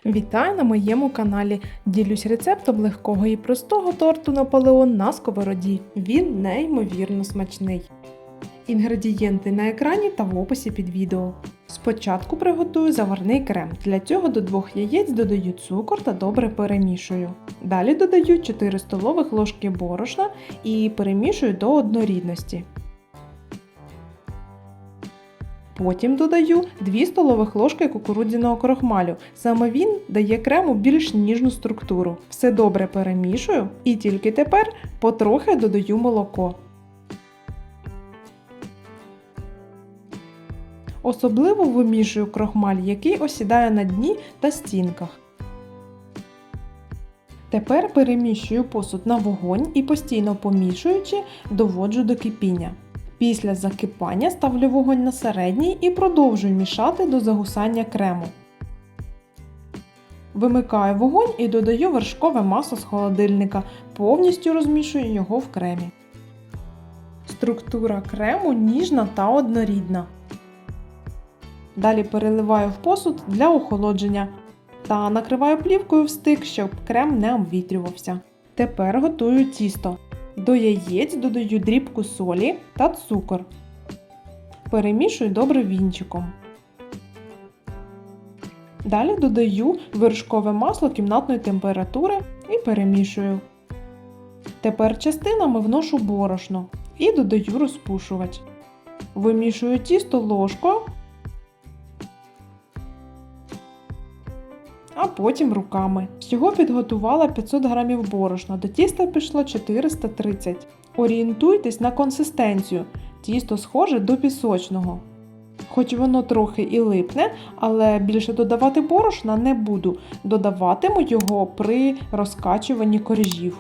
Вітаю на моєму каналі! Ділюсь рецептом легкого і простого торту Наполеон на сковороді. Він неймовірно смачний. Інгредієнти на екрані та в описі під відео. Спочатку приготую заварний крем. Для цього до 2 яєць додаю цукор та добре перемішую. Далі додаю 4 столових ложки борошна і перемішую до однорідності. Потім додаю 2 столових ложки кукурудзяного крохмалю. Саме він дає крему більш ніжну структуру. Все добре перемішую і тільки тепер потрохи додаю молоко. Особливо вимішую крохмаль, який осідає на дні та стінках. Тепер переміщую посуд на вогонь і постійно помішуючи, доводжу до кипіння. Після закипання ставлю вогонь на середній і продовжую мішати до загусання крему. Вимикаю вогонь і додаю вершкове масло з холодильника, повністю розмішую його в кремі. Структура крему ніжна та однорідна. Далі переливаю в посуд для охолодження та накриваю плівкою в стик, щоб крем не обвітрювався. Тепер готую тісто. До яєць додаю дрібку солі та цукор. Перемішую добре вінчиком. Далі додаю вершкове масло кімнатної температури і перемішую. Тепер частинами вношу борошно і додаю розпушувач. Вимішую тісто ложкою, а потім руками. Всього підготувала 500 г борошна, до тіста пішло 430. Орієнтуйтесь на консистенцію. Тісто схоже до пісочного. Хоч воно трохи і липне, але більше додавати борошна не буду. Додаватиму його при розкачуванні коржів.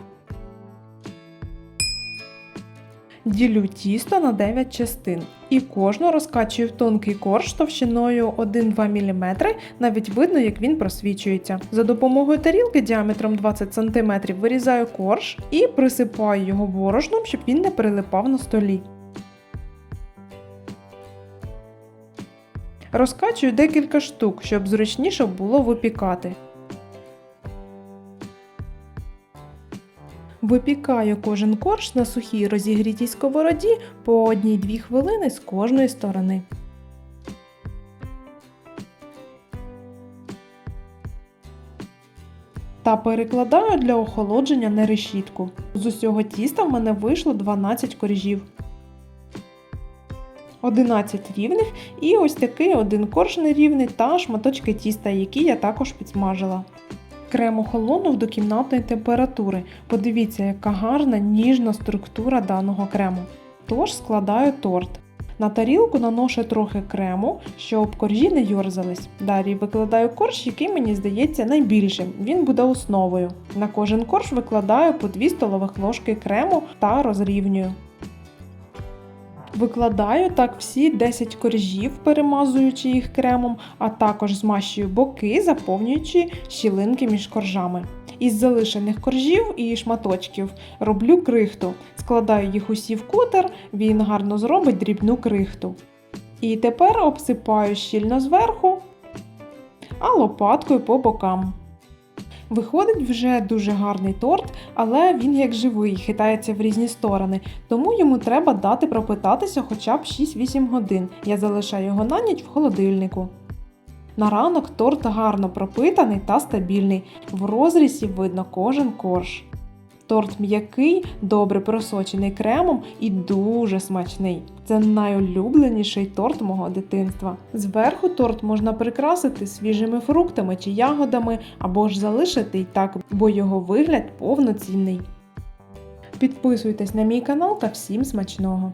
Ділю тісто на 9 частин і кожну розкачую в тонкий корж товщиною 1-2 мм, навіть видно, як він просвічується. За допомогою тарілки діаметром 20 см вирізаю корж і присипаю його борошном, щоб він не прилипав на столі. Розкачую декілька штук, щоб зручніше було випікати. Випікаю кожен корж на сухій розігрітій сковороді по 1-2 хвилини з кожної сторони. Та перекладаю для охолодження на решітку. З усього тіста в мене вийшло 12 коржів. 11 рівних і ось такий один корж нерівний та шматочки тіста, які я також підсмажила. Крем охолонув до кімнатної температури. Подивіться, яка гарна ніжна структура даного крему. Тож складаю торт. На тарілку наношу трохи крему, щоб коржі не йорзались. Далі викладаю корж, який мені здається найбільшим. Він буде основою. На кожен корж викладаю по 2 столових ложки крему та розрівнюю. Викладаю так всі 10 коржів, перемазуючи їх кремом, а також змащую боки, заповнюючи щілинки між коржами. Із залишених коржів і шматочків роблю крихту. Складаю їх усі в кутер, він гарно зробить дрібну крихту. І тепер обсипаю щільно зверху, а лопаткою по бокам. Виходить вже дуже гарний торт, але він як живий, хитається в різні сторони, тому йому треба дати пропитатися хоча б 6-8 годин. Я залишаю його на ніч в холодильнику. На ранок торт гарно пропитаний та стабільний, в розрізі видно кожен корж. Торт м'який, добре просочений кремом і дуже смачний. Це найулюбленіший торт мого дитинства. Зверху торт можна прикрасити свіжими фруктами чи ягодами, або ж залишити й так, бо його вигляд повноцінний. Підписуйтесь на мій канал та всім смачного!